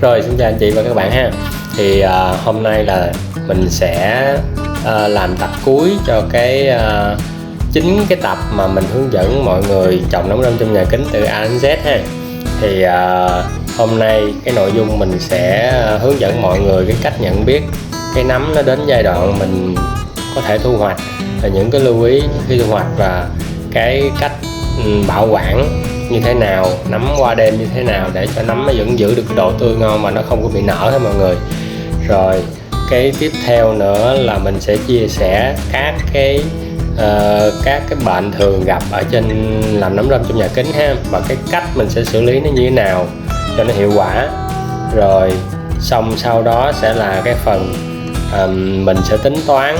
Rồi xin chào anh chị và các bạn ha. Thì hôm nay là mình sẽ làm tập cuối cho chính cái tập mà mình hướng dẫn mọi người trồng nấm rơm trong nhà kính từ A đến Z ha. Thì hôm nay cái nội dung mình sẽ hướng dẫn mọi người cái cách nhận biết cái nấm nó đến giai đoạn mình có thể thu hoạch, và những cái lưu ý khi thu hoạch và cái cách bảo quản như thế nào, nấm qua đêm như thế nào để cho nấm nó vẫn giữ được cái độ tươi ngon mà nó không có bị nở hết mọi người. Rồi cái tiếp theo nữa là mình sẽ chia sẻ các cái bệnh thường gặp ở trên làm nấm rơm trong nhà kính ha, và cái cách mình sẽ xử lý nó như thế nào cho nó hiệu quả. Rồi xong sau đó sẽ là cái phần mình sẽ tính toán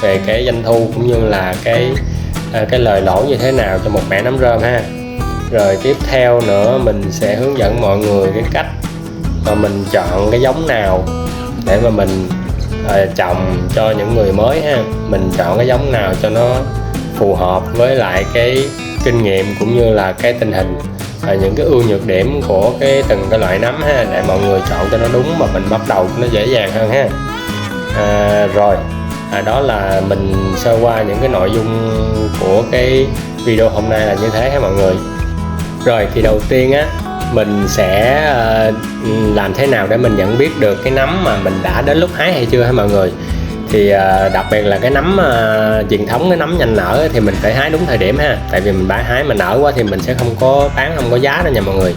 về cái doanh thu cũng như là cái lời lỗ như thế nào cho một mẻ nấm rơm ha. Rồi tiếp theo nữa mình sẽ hướng dẫn mọi người cái cách mà mình chọn cái giống nào để mà mình trồng cho những người mới ha. Mình chọn cái giống nào cho nó phù hợp với lại cái kinh nghiệm cũng như là cái tình hình và những cái ưu nhược điểm của từng cái loại nấm ha, để mọi người chọn cho nó đúng mà mình bắt đầu nó dễ dàng hơn ha. Đó là mình sơ qua những cái nội dung của cái video hôm nay là như thế ha mọi người. Rồi thì đầu tiên á, mình sẽ làm thế nào để mình nhận biết được cái nấm mà mình đã đến lúc hái hay chưa ha mọi người. Thì đặc biệt là cái nấm truyền thống, cái nấm nhanh nở thì mình phải hái đúng thời điểm ha, tại vì mình đã hái mà nở quá thì mình sẽ không có bán, không có giá đâu nha mọi người.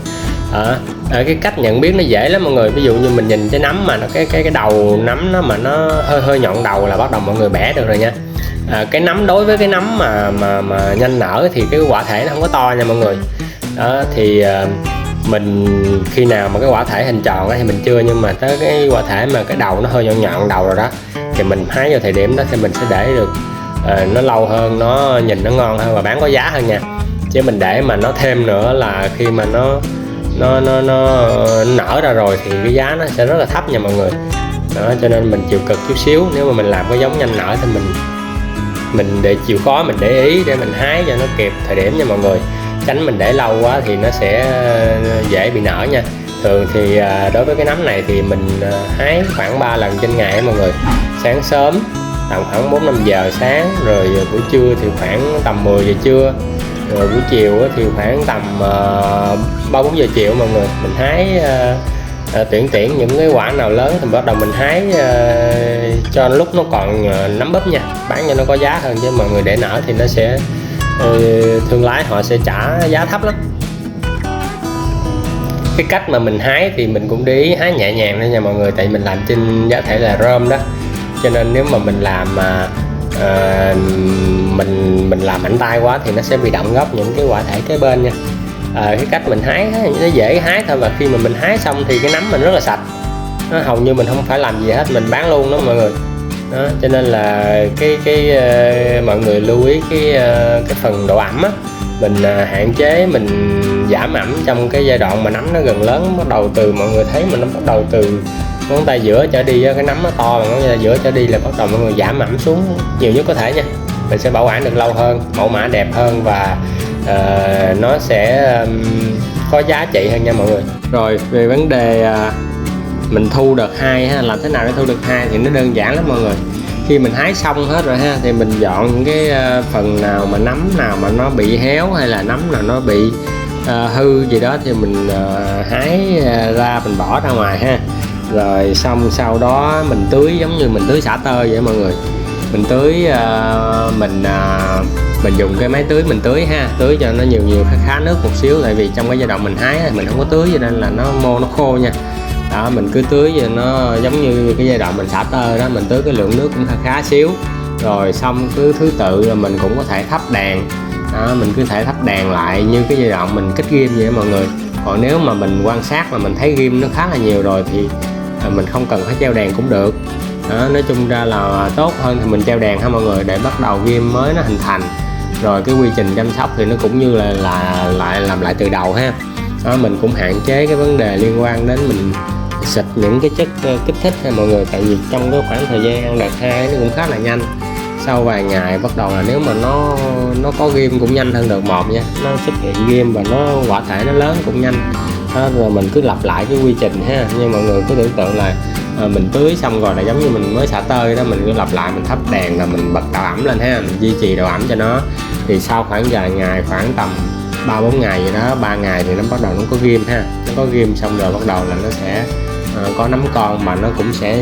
Cái cách nhận biết nó dễ lắm mọi người. Ví dụ như mình nhìn cái nấm mà nó cái đầu nấm nó mà nó hơi nhọn đầu là bắt đầu mọi người bẻ được rồi nha. Cái nấm đối với cái nấm mà nhanh nở thì cái quả thể nó không có to nha mọi người. Đó thì mình khi nào mà cái quả thể hình tròn thì mình chưa, nhưng mà tới cái quả thể mà cái đầu nó hơi nhọn đầu rồi đó thì mình hái vào thời điểm đó thì mình sẽ để được nó lâu hơn, nó nhìn nó ngon hơn và bán có giá hơn nha. Chứ mình để mà nó thêm nữa là khi mà nó nở ra rồi thì cái giá nó sẽ rất là thấp nha mọi người. Đó, cho nên mình chịu cực chút xíu. Nếu mà mình làm cái giống nhanh nở thì mình để chịu khó, mình để ý để mình hái cho nó kịp thời điểm nha mọi người, tránh mình để lâu quá thì nó sẽ dễ bị nở nha. Thường thì đối với cái nấm này thì mình hái khoảng 3 lần trên ngày mọi người. Sáng sớm tầm khoảng 4-5 giờ sáng, rồi buổi trưa thì khoảng tầm 10 giờ trưa, rồi buổi chiều thì khoảng tầm 3-4 giờ chiều mọi người. Mình hái tuyển những cái quả nào lớn thì bắt đầu mình hái cho lúc nó còn nấm búp nha, bán cho nó có giá hơn. Chứ mọi người để nở thì nó sẽ thương lái họ sẽ trả giá thấp lắm. Cái cách mà mình hái thì mình cũng để ý hái nhẹ nhàng thôi nha mọi người, tại mình làm trên giá thể là rơm đó, cho nên nếu mà mình làm mình làm mạnh tay quá thì nó sẽ bị động gốc những cái quả thể kế bên nha. Cái cách mình hái nó dễ hái thôi, và khi mà mình hái xong thì cái nấm mình rất là sạch, nó hầu như mình không phải làm gì hết, mình bán luôn đó mọi người. Đó, cho nên là mọi người lưu ý cái phần độ ẩm á, mình hạn chế, mình giảm ẩm trong cái giai đoạn mà nấm nó gần lớn, bắt đầu từ mọi người thấy mà nó bắt đầu từ ngón tay giữa trở đi, cái nấm nó to mà ngón tay giữa trở đi là bắt đầu mọi người giảm ẩm xuống nhiều nhất có thể nha. Mình sẽ bảo quản được lâu hơn, mẫu mã đẹp hơn và nó sẽ có giá trị hơn nha mọi người. Rồi về vấn đề mình thu đợt 2 ha, làm thế nào để thu đợt 2 thì nó đơn giản lắm mọi người. Khi mình hái xong hết rồi ha thì mình dọn những cái phần nào mà nấm nào mà nó bị héo hay là nấm nào nó bị hư gì đó thì mình hái ra, mình bỏ ra ngoài ha. Rồi xong sau đó mình tưới giống như mình tưới xả tơ vậy mọi người. Mình tưới mình dùng cái máy tưới mình tưới ha, tưới cho nó nhiều khá nước một xíu, tại vì trong cái giai đoạn mình hái mình không có tưới cho nên là nó khô nha. Đó, mình cứ tưới cho nó giống như cái giai đoạn mình xả tơ đó, mình tưới cái lượng nước cũng khá xíu. Rồi xong cứ thứ tự là mình cũng có thể thắp đèn đó, mình cứ thể thắp đèn lại như cái giai đoạn mình kích ghim vậy mọi người. Còn nếu mà mình quan sát mà mình thấy ghim nó khá là nhiều rồi thì mình không cần phải treo đèn cũng được. Đó, nói chung ra là tốt hơn thì mình treo đèn ha mọi người, để bắt đầu ghim mới nó hình thành. Rồi cái quy trình chăm sóc thì nó cũng như là làm lại từ đầu ha. Đó, mình cũng hạn chế cái vấn đề liên quan đến mình xịt những cái chất kích thích ha mọi người, tại vì trong cái khoảng thời gian đợt 2 nó cũng khá là nhanh. Sau vài ngày bắt đầu là nếu mà nó có ghim cũng nhanh hơn đợt 1 nha, nó xuất hiện ghim và nó quả thể nó lớn cũng nhanh. đó, rồi mình cứ lặp lại cái quy trình ha. Nhưng mọi người cứ tưởng tượng là mình tưới xong rồi là giống như mình mới xả tơi đó, mình cứ lặp lại, mình thắp đèn là mình bật độ ẩm lên ha, mình duy trì độ ẩm cho nó. Thì sau khoảng vài ngày, khoảng tầm 3-4 ngày gì đó, 3 ngày thì nó bắt đầu nó có ghim ha, nó có ghim xong rồi bắt đầu là nó sẽ có nấm con, mà nó cũng sẽ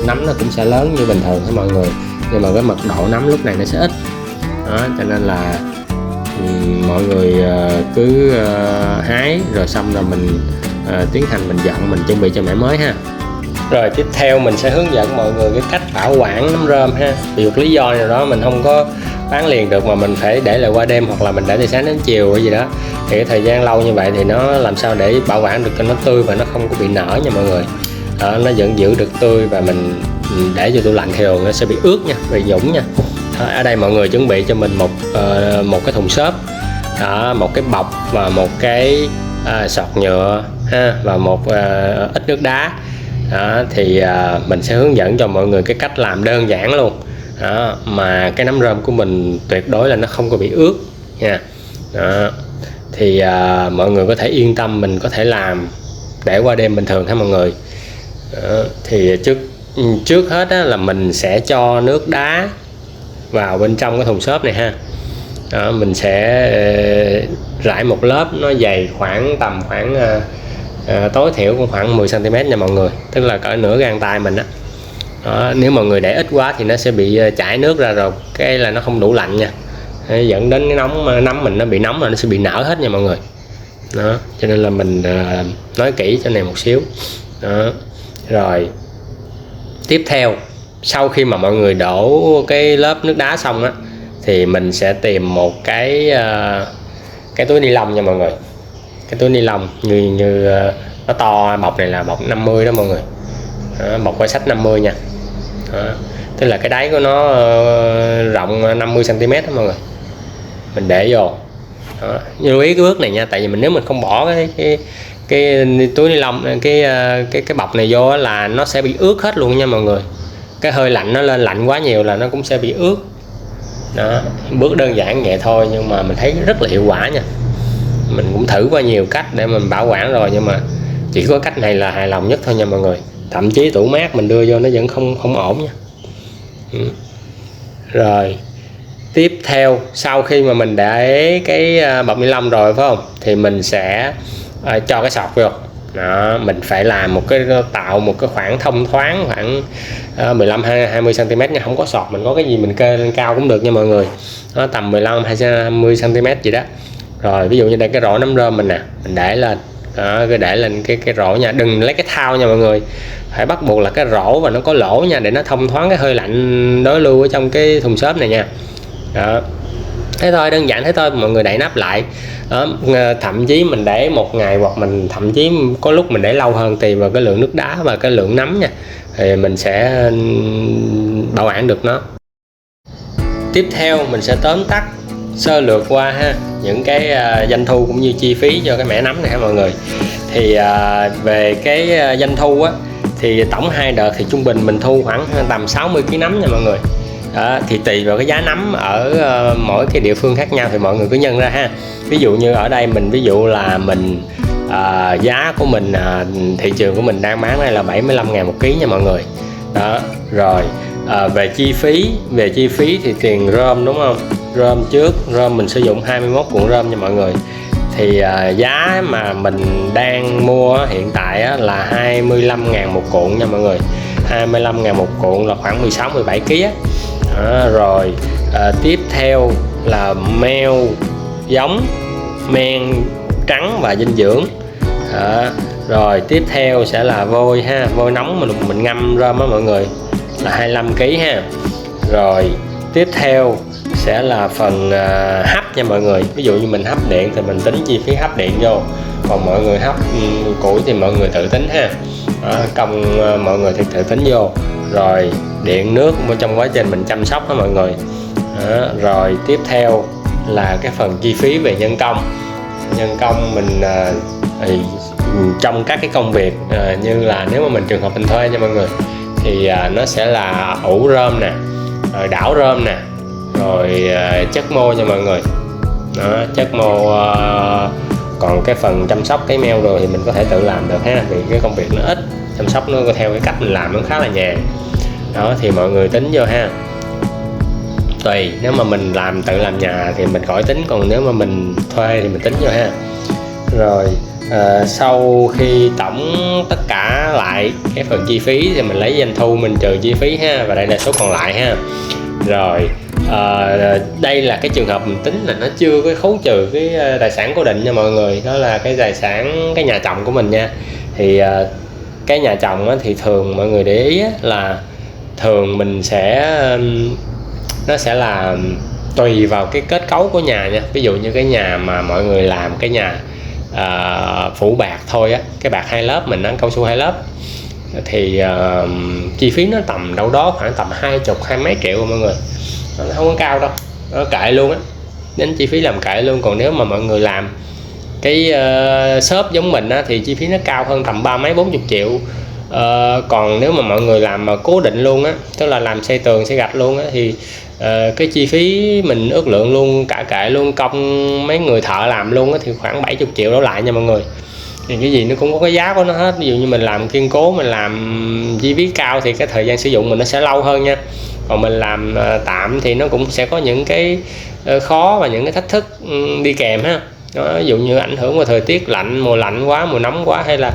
nấm nó cũng sẽ lớn như bình thường thôi mọi người, nhưng mà cái mật độ nấm lúc này nó sẽ ít đó, cho nên là mọi người cứ hái rồi xong rồi mình tiến hành mình dọn, mình chuẩn bị cho mẻ mới ha. Rồi tiếp theo mình sẽ hướng dẫn mọi người cái cách bảo quản nấm rơm ha. Vì một lý do nào đó mình không có bán liền được mà mình phải để lại qua đêm, hoặc là mình để từ sáng đến chiều hay gì đó, thì cái thời gian lâu như vậy thì nó làm sao để bảo quản được cho nó tươi và nó không có bị nở nha mọi người. Đó, nó vẫn giữ được tươi, và mình để vô tủ lạnh thì nó sẽ bị ướt nha, bị dũng nha. Đó, ở đây mọi người chuẩn bị cho mình một cái thùng xốp, đó, một cái bọc và một cái sọt nhựa ha, và một ít nước đá. Đó, thì mình sẽ hướng dẫn cho mọi người cái cách làm đơn giản luôn. Đó, mà cái nấm rơm của mình tuyệt đối là nó không có bị ướt nha. Đó, thì mọi người có thể yên tâm, mình có thể làm để qua đêm bình thường ha mọi người. Đó, thì trước hết á, là mình sẽ cho nước đá vào bên trong cái thùng xốp này ha. Đó, mình sẽ rải một lớp nó dày khoảng tối thiểu cũng khoảng 10 cm nha mọi người, tức là cỡ nửa gang tay mình á. Đó, nếu mọi người để ít quá thì nó sẽ bị chảy nước ra, rồi cái là nó không đủ lạnh nha, dẫn đến cái nấm mình nó bị nóng rồi nó sẽ bị nở hết nha mọi người. Đó, cho nên là mình nói kỹ cho này một xíu. Đó, rồi tiếp theo sau khi mà mọi người đổ cái lớp nước đá xong á, thì mình sẽ tìm một cái túi ni lông nha mọi người. Cái túi ni lông như nó to, bọc này là bọc 50 đó mọi người. Đó, bọc vải sách 50 nha. Đó, tức là cái đáy của nó rộng 50 cm đó mọi người. Mình để vô. Đó, lưu ý cái bước này nha, tại vì nếu mình không bỏ cái túi ni lông, cái bọc này vô là nó sẽ bị ướt hết luôn nha mọi người. Cái hơi lạnh nó lên, lạnh quá nhiều là nó cũng sẽ bị ướt. Đó, bước đơn giản vậy thôi nhưng mà mình thấy rất là hiệu quả nha. Mình cũng thử qua nhiều cách để mình bảo quản rồi, nhưng mà chỉ có cách này là hài lòng nhất thôi nha mọi người. Thậm chí tủ mát mình đưa vô nó vẫn không ổn nha. Rồi tiếp theo sau khi mà mình để cái bọc ni lông rồi phải không, thì mình sẽ cho cái sọt vô. Đó, mình phải làm tạo một cái khoảng thông thoáng khoảng 15-20 cm nha, không có sọt mình có cái gì mình kê lên cao cũng được nha mọi người. Đó, tầm 15-20 cm gì đó. Rồi ví dụ như đây cái rổ nấm rơm mình nè, mình để lên. Đó, cứ để lên cái rổ nha, đừng lấy cái thau nha mọi người, phải bắt buộc là cái rổ và nó có lỗ nha, để nó thông thoáng cái hơi lạnh đối lưu ở trong cái thùng xốp này nha. Đó, thế thôi, đơn giản thế thôi, mọi người đậy nắp lại. Đó, thậm chí mình để một ngày, hoặc mình thậm chí có lúc mình để lâu hơn, tùy vào cái lượng nước đá và cái lượng nấm nha, thì mình sẽ bảo quản được nó. Tiếp theo mình sẽ tóm tắt sơ lược qua ha những cái doanh thu cũng như chi phí cho cái mẻ nấm này ha mọi người. Thì về cái doanh thu á, thì tổng 2 đợt thì trung bình mình thu khoảng tầm 60 kg nấm nha mọi người. Đó, thì tùy vào cái giá nấm ở mỗi cái địa phương khác nhau thì mọi người cứ nhân ra ha. Ví dụ như ở đây mình ví dụ là mình giá của mình thị trường của mình đang bán đây là 75.000 một ký nha mọi người. Đó, rồi về chi phí thì tiền rơm đúng không? Rơm trước, rơm mình sử dụng 21 cuộn rơm nha mọi người. Thì giá mà mình đang mua hiện tại là 25.000 một cuộn nha mọi người. 25.000 một cuộn là khoảng 16-17 kg á. Rồi tiếp theo là meo giống, men trắng và dinh dưỡng. Rồi tiếp theo sẽ là vôi ha, vôi nóng mình ngâm rơm á mọi người, là 25 kg ha. Rồi tiếp theo sẽ là phần hấp nha mọi người. Ví dụ như mình hấp điện thì mình tính chi phí hấp điện vô, còn mọi người hấp củi thì mọi người tự tính ha. Công mọi người thì tự tính vô. Rồi điện nước trong quá trình mình chăm sóc đó mọi người. Rồi tiếp theo là cái phần chi phí về nhân công mình trong các cái công việc như là nếu mà mình trường hợp mình thuê nha mọi người, thì nó sẽ là ủ rơm nè, rồi đảo rơm nè, rồi chất mô nha mọi người. Đó, chất mô Còn cái phần chăm sóc cái meo rồi thì mình có thể tự làm được ha, vì cái công việc nó ít, chăm sóc nó theo cái cách mình làm nó khá là nhàn. Đó thì mọi người tính vô ha. Tùy, nếu mà mình tự làm nhà thì mình khỏi tính, còn nếu mà mình thuê thì mình tính vô ha. Rồi sau khi tổng tất cả lại cái phần chi phí thì mình lấy doanh thu mình trừ chi phí ha, và đây là số còn lại ha. Rồi đây là cái trường hợp mình tính là nó chưa có khấu trừ cái tài sản cố định nha mọi người, đó là cái tài sản cái nhà chồng của mình nha. Thì cái nhà chồng á, thì thường mọi người để ý á, là thường mình sẽ nó sẽ là tùy vào cái kết cấu của nhà nha. Ví dụ như cái nhà mà mọi người làm cái nhà phủ bạc thôi á, cái bạc 2 lớp mình ăn cao su 2 lớp thì chi phí nó tầm đâu đó khoảng tầm 20 mấy triệu mọi người, nó không có cao đâu, nó kệ luôn á, đến chi phí làm kệ luôn. Còn nếu mà mọi người làm cái shop giống mình á, thì chi phí nó cao hơn tầm 30 mấy 40 triệu. Còn nếu mà mọi người làm mà cố định luôn á, tức là làm xây tường xây gạch luôn á, thì cái chi phí mình ước lượng luôn cả kệ luôn công mấy người thợ làm luôn á, thì khoảng 70 triệu đổ lại nha mọi người. Thì cái gì nó cũng có cái giá của nó hết. Ví dụ như mình làm kiên cố, mình làm chi phí cao thì cái thời gian sử dụng mình nó sẽ lâu hơn nha. Còn mình làm tạm thì nó cũng sẽ có những cái khó và những cái thách thức đi kèm ha. Đó, ví dụ như ảnh hưởng vào thời tiết lạnh, mùa lạnh quá, mùa nóng quá, hay là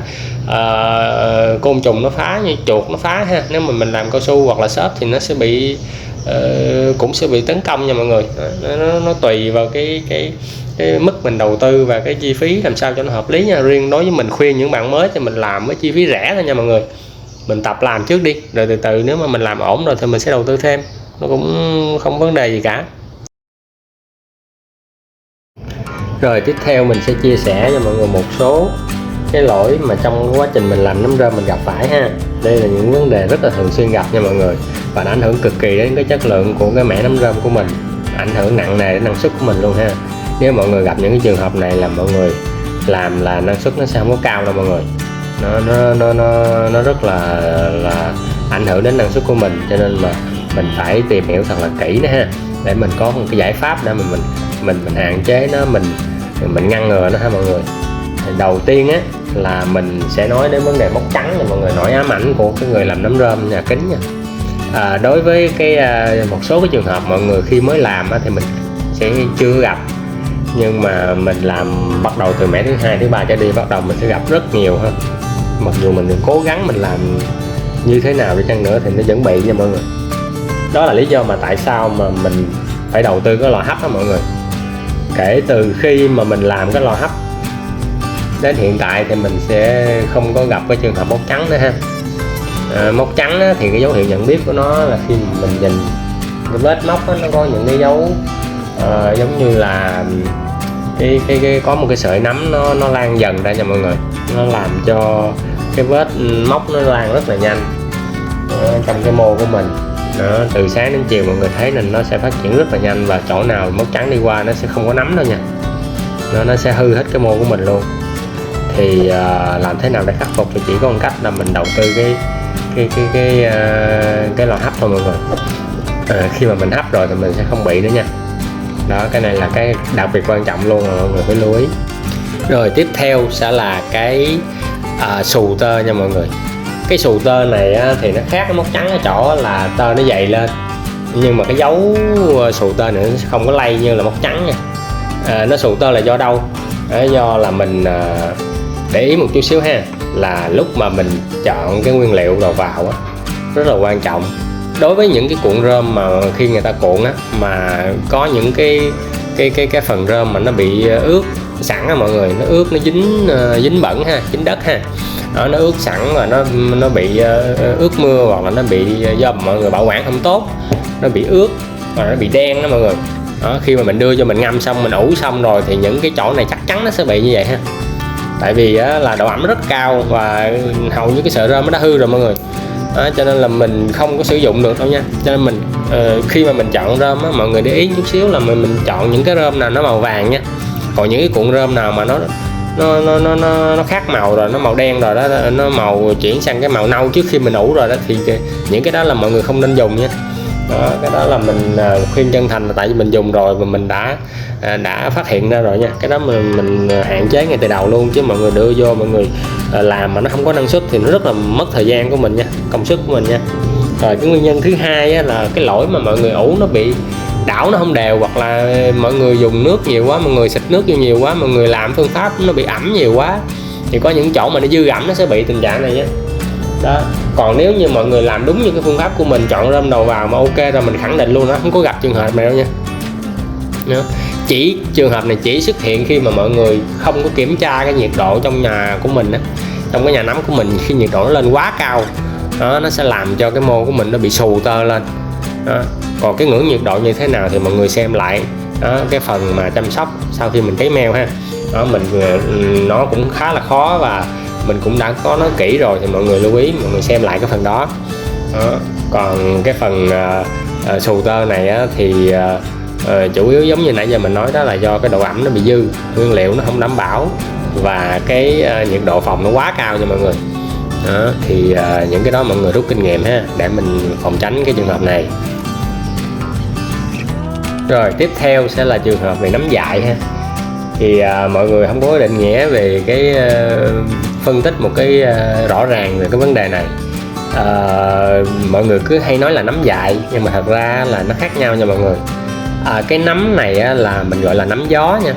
côn trùng nó phá, như chuột nó phá ha. Nếu mà mình làm cao su hoặc là xốp thì nó sẽ bị cũng sẽ bị tấn công nha mọi người. Nó tùy vào cái mức mình đầu tư và cái chi phí làm sao cho nó hợp lý nha. Riêng đối với mình khuyên những bạn mới thì mình làm với chi phí rẻ thôi nha mọi người. Mình tập làm trước đi, rồi từ từ nếu mà mình làm ổn rồi thì mình sẽ đầu tư thêm, nó cũng không vấn đề gì cả. Rồi tiếp theo mình sẽ chia sẻ cho mọi người một số cái lỗi mà trong quá trình mình làm nấm rơm mình gặp phải ha. Đây là những vấn đề rất là thường xuyên gặp nha mọi người, và nó ảnh hưởng cực kỳ đến cái chất lượng của cái mẻ nấm rơm của mình, ảnh hưởng nặng nề đến năng suất của mình luôn ha. Nếu mọi người gặp những cái trường hợp này là mọi người làm là năng suất nó sẽ không có cao đâu mọi người. Nó rất là ảnh hưởng đến năng suất của mình, cho nên mà mình phải tìm hiểu thật là kỹ nữa ha, để mình có một cái giải pháp để mà mình hạn chế nó, mình ngăn ngừa nó ha mọi người. Thì đầu tiên á là mình sẽ nói đến vấn đề mốc trắng nha mọi người, nỗi ám ảnh của cái người làm nấm rơm nhà kính nha. Đối với cái một số cái trường hợp mọi người khi mới làm á, thì mình sẽ chưa gặp, nhưng mà mình làm bắt đầu từ mẻ thứ 2, thứ 3 trở đi, bắt đầu mình sẽ gặp rất nhiều ha. Mặc dù mình cố gắng mình làm như thế nào đi chăng nữa thì nó vẫn bị nha mọi người. Đó là lý do mà tại sao mà mình phải đầu tư cái lò hấp đó mọi người. Kể từ khi mà mình làm cái lò hấp đến hiện tại thì mình sẽ không có gặp cái trường hợp mốc trắng nữa ha. Mốc trắng á, thì cái dấu hiệu nhận biết của nó là khi mình nhìn cái vết mốc á, nó có những cái dấu giống như là cái có một cái sợi nấm nó lan dần ra nha mọi người, nó làm cho cái vết mốc nó lan rất là nhanh trong cái mô của mình. Đó, từ sáng đến chiều mọi người thấy nên nó sẽ phát triển rất là nhanh, và chỗ nào mốc trắng đi qua nó sẽ không có nấm đâu nha, nó sẽ hư hết cái mô của mình luôn. Thì làm thế nào để khắc phục thì chỉ có một cách là mình đầu tư cái lò hấp thôi mọi người. Khi mà mình hấp rồi thì mình sẽ không bị nữa nha. Đó, cái này là cái đặc biệt quan trọng luôn, là mọi người phải lưu ý. Rồi tiếp theo sẽ là cái xù tơ nha mọi người. Cái xù tơ này á, thì nó khác cái mốc trắng ở chỗ là tơ nó dày lên, nhưng mà cái dấu xù tơ này nó sẽ không có lay như là mốc trắng nha. Nó xù tơ là do đâu? Do là mình để ý một chút xíu ha, là lúc mà mình chọn cái nguyên liệu đầu vào á, rất là quan trọng. Đối với những cái cuộn rơm mà khi người ta cuộn á, mà có những cái phần rơm mà nó bị ướt sẵn á mọi người, nó ướt, nó dính bẩn ha, dính đất ha. Đó, nó ướt sẵn và nó bị ướt mưa, hoặc là nó bị do mọi người bảo quản không tốt, nó bị ướt và nó bị đen đó mọi người. Đó, khi mà mình đưa cho mình ngâm xong, mình ủ xong rồi thì những cái chỗ này chắc chắn nó sẽ bị như vậy ha. Tại vì là độ ẩm rất cao và hầu như cái sợi rơm nó đã hư rồi mọi người. Đó, cho nên là mình không có sử dụng được đâu nha. Cho nên mình khi mà mình chọn rơm á, mọi người để ý chút xíu là mình chọn những cái rơm nào nó màu vàng nha. Còn những cái cuộn rơm nào mà nó khác màu rồi, nó màu đen rồi đó, nó màu chuyển sang cái màu nâu trước khi mình ủ rồi đó, thì những cái đó là mọi người không nên dùng nha. đó, cái đó là mình khuyên chân thành là tại vì mình dùng rồi và mình đã phát hiện ra rồi nha. Cái đó mình hạn chế ngay từ đầu luôn, chứ mọi người đưa vô mọi người làm mà nó không có năng suất thì nó rất là mất thời gian của mình nha, công sức của mình nha. Rồi cái nguyên nhân thứ hai á, là cái lỗi mà mọi người ủ nó bị đảo nó không đều, hoặc là mọi người dùng nước nhiều quá, mọi người xịt nước vô nhiều quá, mọi người làm phương pháp nó bị ẩm nhiều quá, thì có những chỗ mà nó dư ẩm nó sẽ bị tình trạng này nhé. Đó, còn nếu như mọi người làm đúng như cái phương pháp của mình, chọn rơm đầu vào mà ok rồi, mình khẳng định luôn nó không có gặp trường hợp này đâu nha. Đó. Chỉ trường hợp này chỉ xuất hiện khi mà mọi người không có kiểm tra cái nhiệt độ trong nhà của mình á, trong cái nhà nấm của mình, khi nhiệt độ nó lên quá cao đó, nó sẽ làm cho cái mô của mình nó bị xù tơ lên đó. Còn cái ngưỡng nhiệt độ như thế nào thì mọi người xem lại đó, cái phần mà chăm sóc sau khi mình cấy meo ha. Đó, nó cũng khá là khó và mình cũng đã có nói kỹ rồi, thì mọi người lưu ý mọi người xem lại cái phần đó. Đó. Còn cái phần xù tơ này á, thì chủ yếu giống như nãy giờ mình nói đó, là do cái độ ẩm nó bị dư, nguyên liệu nó không đảm bảo và cái nhiệt độ phòng nó quá cao nha mọi người. Đó, thì những cái đó mọi người rút kinh nghiệm ha, để mình phòng tránh cái trường hợp này. Rồi tiếp theo sẽ là trường hợp về nấm dại ha. Thì mọi người không có định nghĩa về cái phân tích một cái rõ ràng về cái vấn đề này. Mọi người cứ hay nói là nấm dại, nhưng mà thật ra là nó khác nhau nha mọi người. Cái nấm này á, là mình gọi là nấm gió nha.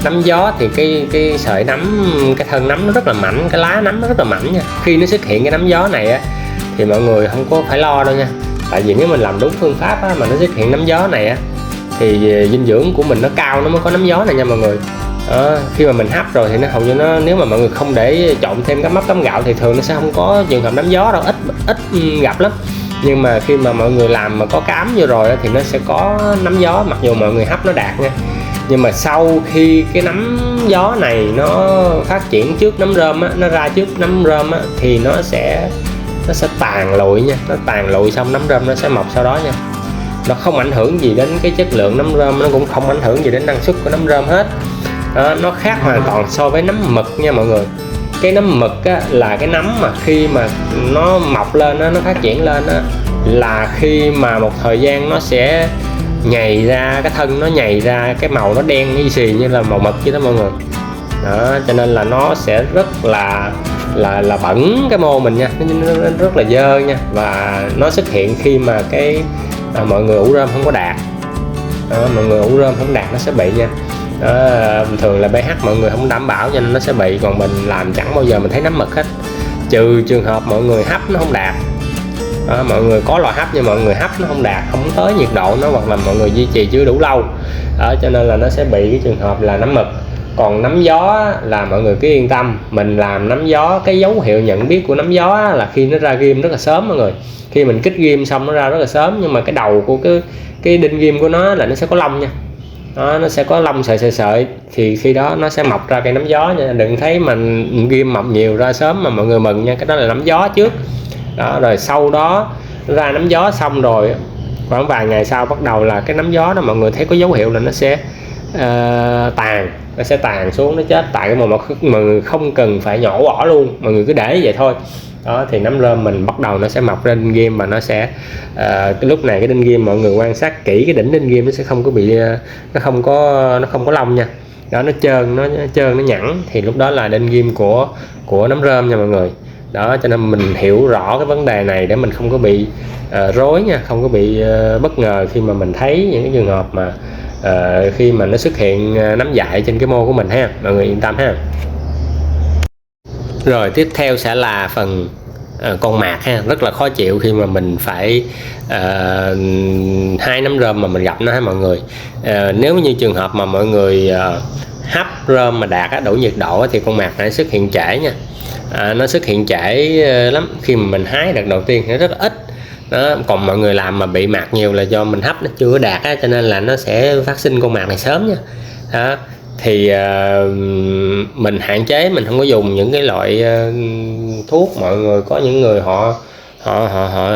Nấm gió thì cái sợi nấm, cái thân nấm nó rất là mảnh, cái lá nấm nó rất là mảnh nha. Khi nó xuất hiện cái nấm gió này á, thì mọi người không có phải lo đâu nha. Tại vì nếu mình làm đúng phương pháp á, mà nó xuất hiện nấm gió này á, thì dinh dưỡng của mình nó cao nó mới có nấm gió này nha mọi người. Đó, khi mà mình hấp rồi thì nó hầu như nó, nếu mà mọi người không để trộn thêm cái mắp tấm gạo thì thường nó sẽ không có trường hợp nấm gió đâu, ít gặp lắm. Nhưng mà khi mà mọi người làm mà có cám vô rồi thì nó sẽ có nấm gió, mặc dù mọi người hấp nó đạt nha. Nhưng mà sau khi cái nấm gió này nó phát triển trước nấm rơm á, nó ra trước nấm rơm á, thì nó sẽ tàn lụi nha. Nó tàn lụi xong nấm rơm nó sẽ mọc sau đó nha. Nó không ảnh hưởng gì đến cái chất lượng nấm rơm, nó cũng không ảnh hưởng gì đến năng suất của nấm rơm hết. Đó, nó khác hoàn toàn so với nấm mực nha mọi người. Cái nấm mực á, là cái nấm mà khi mà nó mọc lên á, nó phát triển lên á, là khi mà một thời gian nó sẽ nhầy ra, cái thân nó nhầy ra, cái màu nó đen y xì như là màu mực chứ đó mọi người. Đó, cho nên là nó sẽ rất là bẩn cái mô mình nha, nó rất là dơ nha. Và nó xuất hiện khi mà cái mọi người ủ rơm không có đạt. Đó, mọi người ủ rơm không đạt nó sẽ bị nha. Đó, thường là pH mọi người không đảm bảo cho nên nó sẽ bị. Còn mình làm chẳng bao giờ mình thấy nấm mực hết, trừ trường hợp mọi người hấp nó không đạt. Đó, mọi người có lò hấp nhưng mọi người hấp nó không đạt, không tới nhiệt độ nó, hoặc là mọi người duy trì chưa đủ lâu. Đó, cho nên là nó sẽ bị cái trường hợp là nấm mực. Còn nấm gió là mọi người cứ yên tâm, mình làm nấm gió, cái dấu hiệu nhận biết của nấm gió là khi nó ra ghim rất là sớm mọi người. Khi mình kích ghim xong nó ra rất là sớm, nhưng mà cái đầu của cái đinh ghim của nó là nó sẽ có lông nha. Đó, nó sẽ có lông sợi, thì khi đó nó sẽ mọc ra cây nấm gió nha. Đừng thấy mình ghim mọc nhiều ra sớm mà mọi người mừng nha, cái đó là nấm gió trước. Đó, rồi sau đó ra nấm gió xong rồi khoảng vài ngày sau bắt đầu là cái nấm gió đó mọi người thấy có dấu hiệu là nó sẽ nó sẽ tàn xuống, nó chết tại cái mà mọi người không cần phải nhổ bỏ luôn, mọi người cứ để vậy thôi. Đó, thì nấm rơm mình bắt đầu nó sẽ mọc ra đinh ghim, và nó sẽ cái lúc này cái đinh ghim mọi người quan sát kỹ cái đỉnh đinh ghim nó sẽ không có bị nó không có lông nha. Đó, nó trơn nó nhẵn, thì lúc đó là đinh ghim của nấm rơm nha mọi người. Đó, cho nên mình hiểu rõ cái vấn đề này để mình không có bị rối nha, không có bị bất ngờ khi mà mình thấy những cái trường hợp mà khi mà nó xuất hiện nấm dại trên cái mô của mình ha, mọi người yên tâm ha. Rồi tiếp theo sẽ là phần con mạc ha, rất là khó chịu khi mà mình phải hái nấm rơm mà mình gặp nó ha mọi người. Nếu như trường hợp mà mọi người hấp rơm mà đạt đủ nhiệt độ thì con mạc này xuất hiện trễ nha. Nó xuất hiện trễ lắm, khi mà mình hái đợt đầu tiên thì nó rất là ít. Đó, còn mọi người làm mà bị mạc nhiều là do mình hấp nó chưa đạt á, cho nên là nó sẽ phát sinh con mạc này sớm nha. Đó, thì mình hạn chế, mình không có dùng những cái loại thuốc. Mọi người có những người họ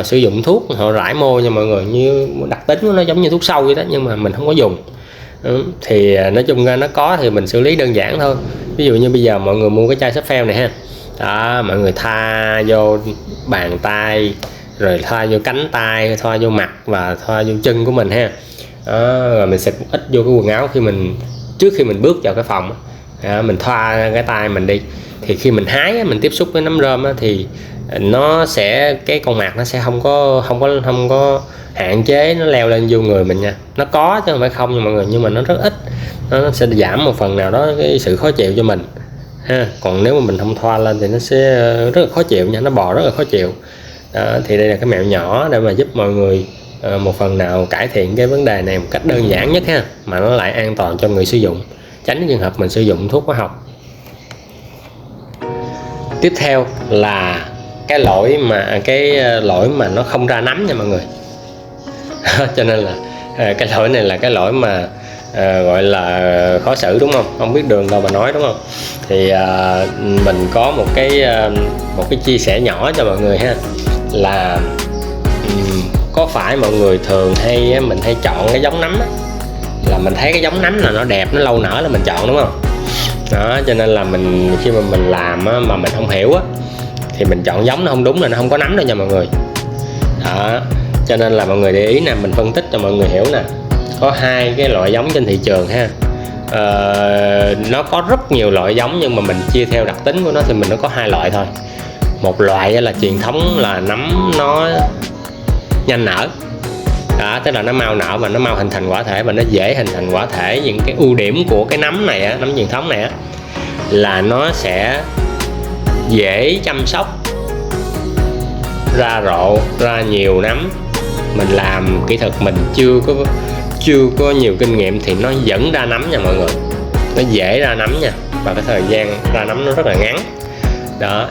sử dụng thuốc, họ rải mô nha mọi người, như đặc tính của nó giống như thuốc sâu vậy đó, nhưng mà mình không có dùng. Thì nói chung ra nó có thì mình xử lý đơn giản thôi. Ví dụ như bây giờ mọi người mua cái chai sáp pheo này ha. Đó, mọi người tha vô bàn tay rồi thoa vô cánh tay, thoa vô mặt và thoa vô chân của mình ha. Đó, rồi mình xịt ít vô cái quần áo trước khi mình bước vào cái phòng. Đó, mình thoa cái tay mình đi, thì khi mình hái mình tiếp xúc với nấm rơm thì nó sẽ, cái con mạc nó sẽ không có hạn chế nó leo lên vô người mình nha. Nó có chứ không phải không nha mọi người, nhưng mà nó rất ít, nó sẽ giảm một phần nào đó cái sự khó chịu cho mình ha. Còn nếu mà mình không thoa lên thì nó sẽ rất là khó chịu nha, nó bò rất là khó chịu. Đó, thì đây là cái mẹo nhỏ để mà giúp mọi người một phần nào cải thiện cái vấn đề này một cách đơn giản nhất ha, mà nó lại an toàn cho người sử dụng, tránh trường hợp mình sử dụng thuốc hóa học. Tiếp theo là cái lỗi mà nó không ra nấm nha mọi người. Cho nên là cái lỗi này là cái lỗi mà gọi là khó xử, đúng không biết đường đâu mà nói, đúng không? Thì mình có một cái chia sẻ nhỏ cho mọi người ha, là có phải mọi người thường mình hay chọn cái giống nấm á, là mình thấy cái giống nấm là nó đẹp, nó lâu nở là mình chọn, đúng không? Đó, cho nên là khi mà mình làm á, mà mình không hiểu á, thì mình chọn giống nó không đúng là nó không có nấm đâu nha mọi người. Đó, cho nên là mọi người để ý nè, mình phân tích cho mọi người hiểu nè. Có 2 cái loại giống trên thị trường ha. Nó có rất nhiều loại giống, nhưng mà mình chia theo đặc tính của nó thì nó có 2 loại thôi. Một loại là truyền thống, là nấm nó nhanh nở. Đó, tức là nó mau nở và nó mau hình thành quả thể, và nó dễ hình thành quả thể. Những cái ưu điểm của cái nấm này á, nấm truyền thống này á, là nó sẽ dễ chăm sóc, ra rộ, ra nhiều nấm. Mình làm kỹ thuật mình chưa có nhiều kinh nghiệm thì nó vẫn ra nấm nha mọi người, nó dễ ra nấm nha, và cái thời gian ra nấm nó rất là ngắn. Đó,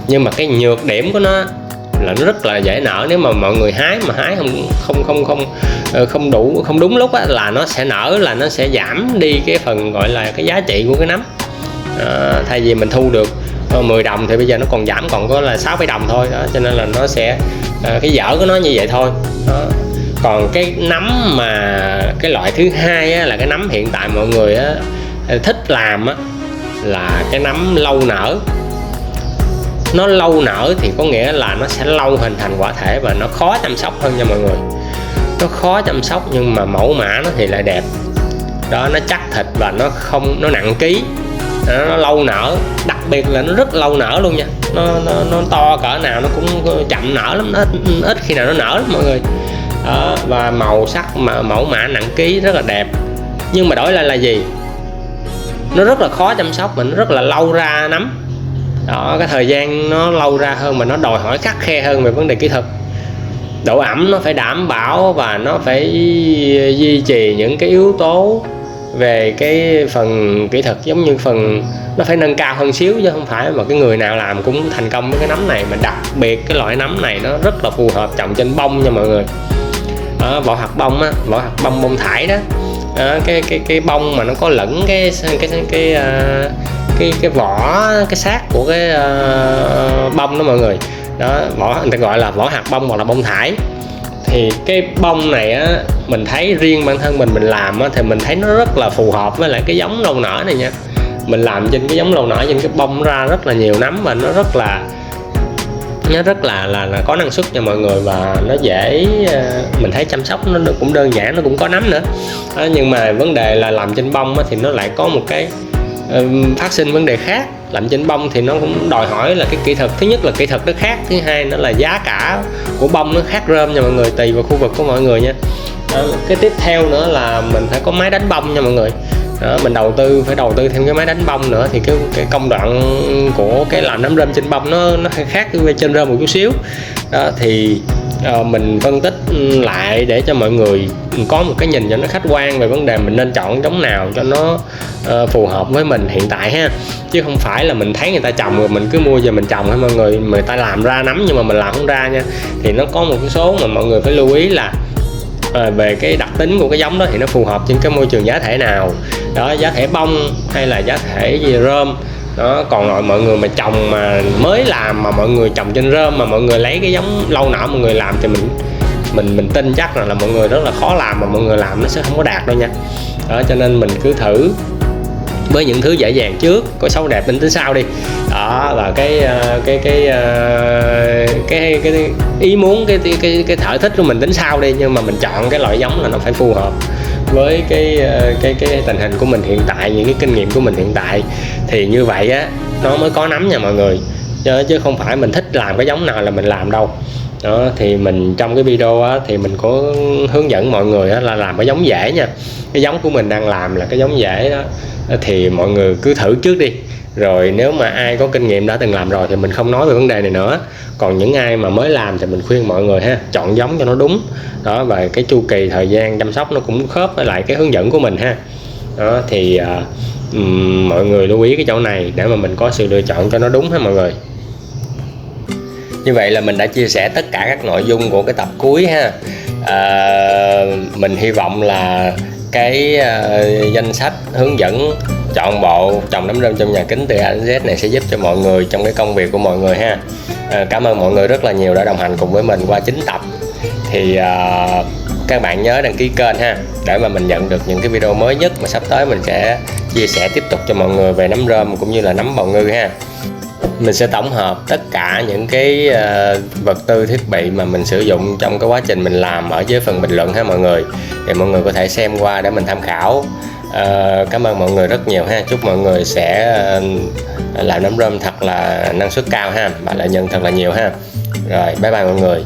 nhưng mà cái nhược điểm của nó là nó rất là dễ nở. Nếu mà mọi người hái không đúng lúc á, là nó sẽ nở, là nó sẽ giảm đi cái phần gọi là cái giá trị của cái nấm. Thay vì mình thu được 10 đồng thì bây giờ nó còn giảm còn có là 6-7 đồng thôi. Đó, cho nên là nó sẽ cái dở của nó như vậy thôi. Đó. Còn cái nấm mà cái loại thứ hai á, là cái nấm hiện tại mọi người á, thích làm á, là cái nấm lâu nở. Nó lâu nở thì có nghĩa là nó sẽ lâu hình thành quả thể và nó khó chăm sóc hơn nha mọi người. Nó khó chăm sóc nhưng mà mẫu mã nó thì lại đẹp. Đó, nó chắc thịt và nó nặng ký. Nó lâu nở, đặc biệt là nó rất lâu nở luôn nha. Nó to cỡ nào nó cũng chậm nở lắm, nó ít khi nào nó nở lắm mọi người. Đó, và màu sắc mà mẫu mã nặng ký rất là đẹp. Nhưng mà đổi lại là gì? Nó rất là khó chăm sóc và nó rất là lâu ra nấm. Đó, cái thời gian nó lâu ra hơn mà nó đòi hỏi khắt khe hơn về vấn đề kỹ thuật. Độ ẩm nó phải đảm bảo và nó phải duy trì những cái yếu tố về cái phần kỹ thuật, giống như phần nó phải nâng cao hơn xíu, chứ không phải mà cái người nào làm cũng thành công với cái nấm này. Mà đặc biệt cái loại nấm này nó rất là phù hợp trồng trên bông nha mọi người. Vỏ hạt bông á, vỏ hạt bông thải đó. Cái bông mà nó có lẫn cái vỏ, cái xác của cái bông đó mọi người. Đó, người ta gọi là vỏ hạt bông hoặc là bông thải. Thì cái bông này á, mình thấy riêng bản thân mình làm á, thì mình thấy nó rất là phù hợp với lại cái giống lâu nở này nha. Mình làm trên cái giống lâu nở, trên cái bông ra rất là nhiều nấm và nó rất là có năng suất nha mọi người, và nó dễ, mình thấy chăm sóc nó cũng đơn giản, nó cũng có nấm nữa. Nhưng mà vấn đề là làm trên bông á, thì nó lại có một cái phát sinh vấn đề khác. Làm trên bông thì nó cũng đòi hỏi là cái kỹ thuật, thứ nhất là kỹ thuật nó khác, thứ hai nữa là giá cả của bông nó khác rơm nha mọi người, tùy vào khu vực của mọi người nha. Cái tiếp theo nữa là mình phải có máy đánh bông nha mọi người. Đó, mình phải đầu tư thêm cái máy đánh bông nữa, thì cái công đoạn của cái làm nấm rơm trên bông nó khác với trên rơm một chút xíu. Đó, thì mình phân tích lại để cho mọi người có một cái nhìn cho nó khách quan về vấn đề mình nên chọn giống nào cho nó phù hợp với mình hiện tại ha. Chứ không phải là mình thấy người ta trồng rồi mình cứ mua về mình trồng hay mọi người, người ta làm ra nấm nhưng mà mình làm không ra nha. Thì nó có một cái số mà mọi người phải lưu ý là về cái đặc tính của cái giống đó thì nó phù hợp trên cái môi trường giá thể nào. Đó, giá thể bông hay là giá thể gì rơm. Đó, còn lại mọi người mà trồng mà mới làm mà mọi người trồng trên rơm mà mọi người lấy cái giống lâu nở mọi người làm thì mình tin chắc là mọi người rất là khó làm, mà mọi người làm nó sẽ không có đạt đâu nha. Đó, cho nên mình cứ thử với những thứ dễ dàng trước, có xấu đẹp mình tính sau đi. Đó, và cái ý muốn, cái sở thích của mình tính sau đi, nhưng mà mình chọn cái loại giống là nó phải phù hợp với cái tình hình của mình hiện tại, những cái kinh nghiệm của mình hiện tại, thì như vậy á nó mới có nắm nha mọi người, chứ không phải mình thích làm cái giống nào là mình làm đâu. Đó, thì mình trong cái video á, thì mình có hướng dẫn mọi người á, là làm cái giống dễ nha. Cái giống của mình đang làm là cái giống dễ đó, thì mọi người cứ thử trước đi, rồi nếu mà ai có kinh nghiệm đã từng làm rồi thì mình không nói về vấn đề này nữa. Còn những ai mà mới làm thì mình khuyên mọi người ha, chọn giống cho nó đúng đó, và cái chu kỳ thời gian chăm sóc nó cũng khớp với lại cái hướng dẫn của mình ha. Đó thì mọi người lưu ý cái chỗ này để mà mình có sự lựa chọn cho nó đúng ha mọi người. Như vậy là mình đã chia sẻ tất cả các nội dung của cái tập cuối ha. Mình hy vọng là cái danh sách hướng dẫn chọn bộ trồng nấm rơm trong nhà kính từ A đến Z này sẽ giúp cho mọi người trong cái công việc của mọi người ha. Cảm ơn mọi người rất là nhiều đã đồng hành cùng với mình qua 9 tập. Thì các bạn nhớ đăng ký kênh ha, để mà mình nhận được những cái video mới nhất mà sắp tới mình sẽ chia sẻ tiếp tục cho mọi người về nấm rơm cũng như là nấm bào ngư ha. Mình sẽ tổng hợp tất cả những cái vật tư thiết bị mà mình sử dụng trong cái quá trình mình làm ở dưới phần bình luận ha mọi người, thì mọi người có thể xem qua để mình tham khảo. Cảm ơn mọi người rất nhiều ha, chúc mọi người sẽ làm nấm rơm thật là năng suất cao ha, và lợi nhuận thật là nhiều ha. Rồi bye bye mọi người.